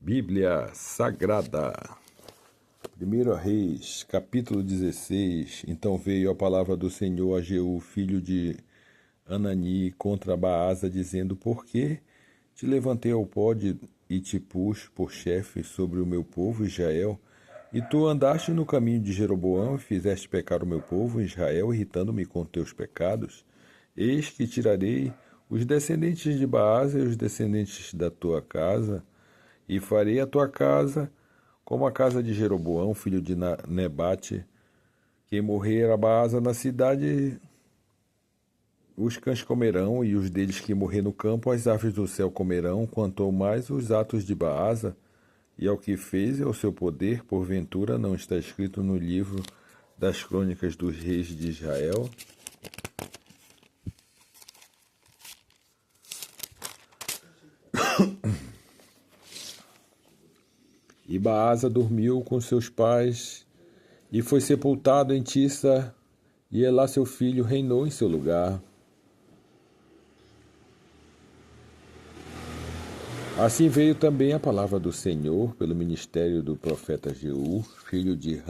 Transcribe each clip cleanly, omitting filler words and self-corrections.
Bíblia Sagrada, 1 Reis, capítulo 16. Então veio a palavra do Senhor a Jeú, filho de Anani, contra Baasa, dizendo: Por que te levantei ao pódio e te pus por chefe sobre o meu povo Israel? E tu andaste no caminho de Jeroboão e fizeste pecar o meu povo Israel, irritando-me com teus pecados? Eis que tirarei os descendentes de Baasa e os descendentes da tua casa, e farei a tua casa como a casa de Jeroboão, filho de Nebate. Quem morrer a Baasa na cidade, os cães comerão, e os deles que morrer no campo, as aves do céu comerão. Quanto ao mais os atos de Baasa, e ao que fez e ao seu poder, porventura não está escrito no livro das crônicas dos reis de Israel? E Baasa dormiu com seus pais e foi sepultado em Tissa, e Elá seu filho reinou em seu lugar. Assim veio também a palavra do Senhor pelo ministério do profeta Jeú, filho de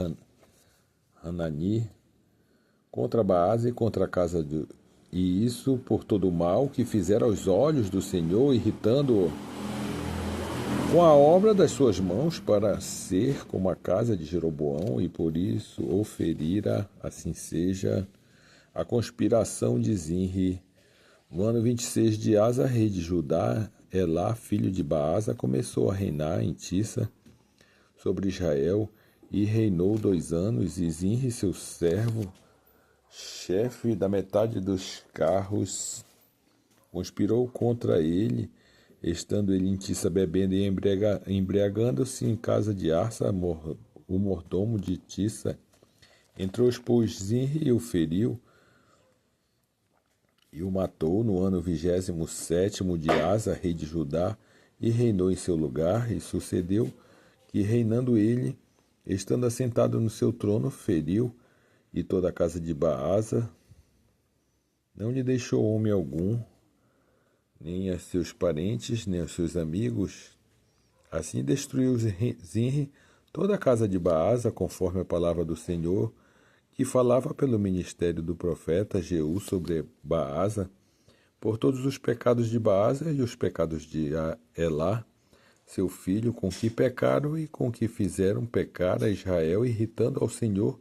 Hanani, contra Baasa e contra a casa de... E isso por todo o mal que fizera aos olhos do Senhor, irritando-o com a obra das suas mãos, para ser como a casa de Jeroboão, e por isso o ferira, assim seja, a conspiração de Zinri. No ano 26 de Asa, rei de Judá, Elá, filho de Baasa, começou a reinar em Tissa sobre Israel, e reinou 2 anos, e Zinri, seu servo, chefe da metade dos carros, conspirou contra ele, estando ele em Tissa bebendo e embriagando-se em casa de Arsa, o mordomo de Tissa. Entrou, pois, Zinri e o feriu, e o matou no ano 27º de Asa, rei de Judá, e reinou em seu lugar. E sucedeu que, reinando ele, estando assentado no seu trono, feriu, e toda a casa de Baasa não lhe deixou homem algum, nem a seus parentes, nem aos seus amigos. Assim destruiu Zinri toda a casa de Baasa, conforme a palavra do Senhor, que falava pelo ministério do profeta Jeú sobre Baasa, por todos os pecados de Baasa e os pecados de Elá, seu filho, com que pecaram e com que fizeram pecar a Israel, irritando ao Senhor,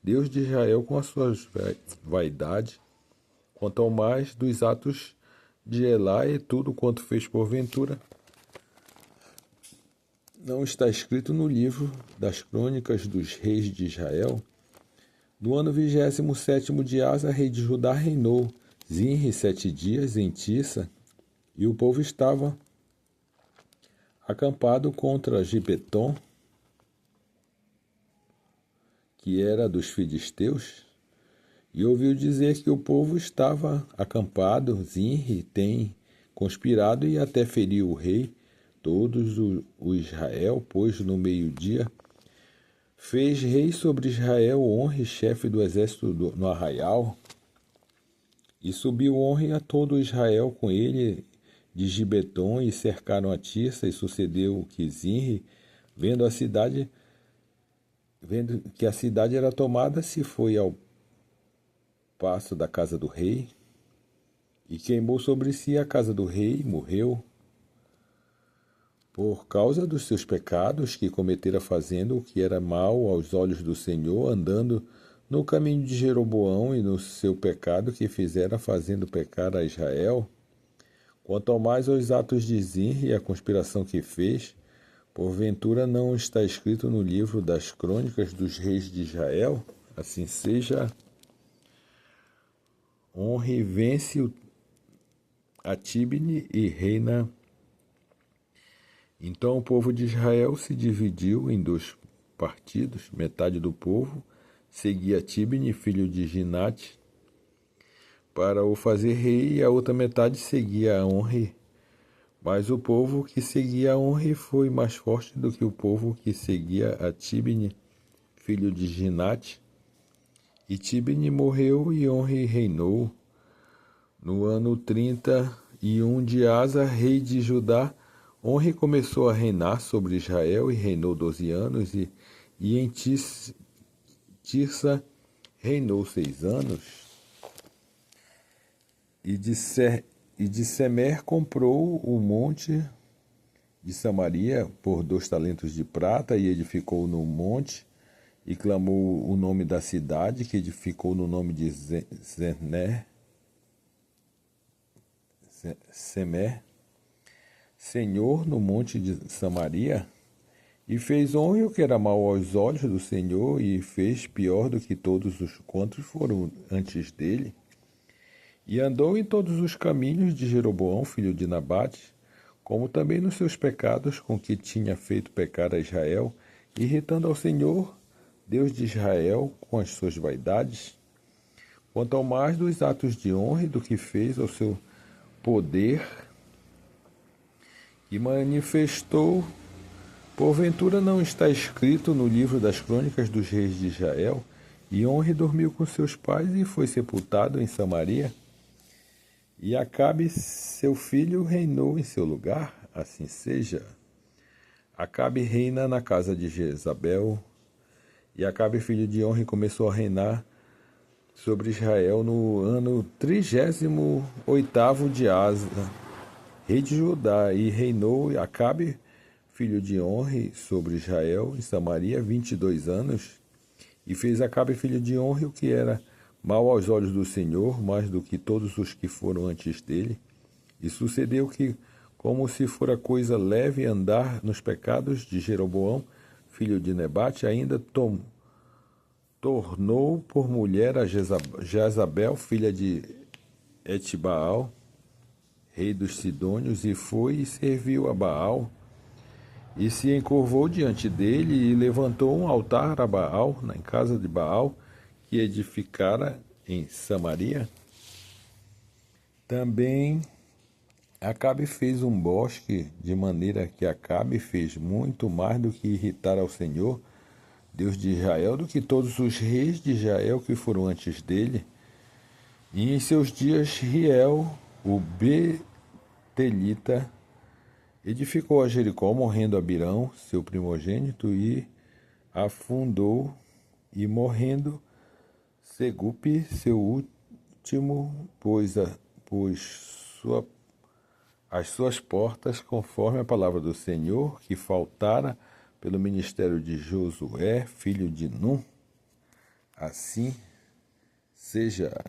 Deus de Israel, com as suas vaidades. Quanto ao mais dos atos de Elá e tudo quanto fez porventura, não está escrito no livro das crônicas dos reis de Israel? No ano 27º de Asa, rei de Judá, reinou Zinri 7 dias em Tissa, e o povo estava acampado contra Gibeton, que era dos filisteus, e ouviu dizer que o povo estava acampado. Zinri tem conspirado e até feriu o rei. Todos o Israel, pois no meio-dia fez rei sobre Israel Honre, chefe do exército no arraial, e subiu Honre a todo Israel com ele de Gibeton, e cercaram a Tissa. E sucedeu que Zinri, vendo que a cidade era tomada, se foi ao passo da casa do rei, e queimou sobre si a casa do rei, e morreu, por causa dos seus pecados que cometera, fazendo o que era mal aos olhos do Senhor, andando no caminho de Jeroboão, e no seu pecado que fizera, fazendo pecar a Israel. Quanto ao mais aos atos de Zinri e a conspiração que fez, porventura não está escrito no livro das crônicas dos reis de Israel? Assim seja, Honre vence a Tibne e reina. Então o povo de Israel se dividiu em 2 partidos. Metade do povo seguia Tibne, filho de Ginate, para o fazer rei, e a outra metade seguia Honre. Mas o povo que seguia Honre foi mais forte do que o povo que seguia a Tibne, filho de Ginate. E Tibne morreu, e Honre reinou. No ano 31 de Asa, rei de Judá, Onri começou a reinar sobre Israel e reinou 12 anos, e em Tirsa reinou 6 anos. E de Semer comprou o monte de Samaria por 2 talentos de prata e edificou no monte e clamou o nome da cidade, que edificou no nome de Semer, Senhor, no monte de Samaria, e fez honra o que era mal aos olhos do Senhor, e fez pior do que todos os quantos foram antes dele. E andou em todos os caminhos de Jeroboão, filho de Nabate, como também nos seus pecados com que tinha feito pecar a Israel, irritando ao Senhor, Deus de Israel, com as suas vaidades. Quanto ao mais dos atos de honra do que fez ao seu poder, e manifestou, porventura não está escrito no livro das crônicas dos reis de Israel, e Honre dormiu com seus pais e foi sepultado em Samaria. E Acabe, seu filho, reinou em seu lugar, assim seja. Acabe reina na casa de Jezabel, e Acabe, filho de Honre, começou a reinar sobre Israel no ano 38º de Asa, rei de Judá, e reinou Acabe, filho de Honre, sobre Israel, em Samaria, 22 anos, e fez Acabe, filho de Honre, o que era mal aos olhos do Senhor, mais do que todos os que foram antes dele. E sucedeu que, como se fora coisa leve andar nos pecados de Jeroboão, filho de Nebate, ainda tornou por mulher a Jezabel, filha de Etbaal, rei dos Sidônios, e foi e serviu a Baal, e se encurvou diante dele, e levantou um altar a Baal, na casa de Baal, que edificara em Samaria. Também Acabe fez um bosque, de maneira que Acabe fez muito mais do que irritar ao Senhor, Deus de Israel, do que todos os reis de Israel que foram antes dele. E em seus dias Riel, o Betelita, edificou a Jericó, morrendo Abirão, seu primogênito, e afundou, e morrendo Segupe, seu último, pôs as suas portas, conforme a palavra do Senhor, que faltara pelo ministério de Josué, filho de Num. Assim seja.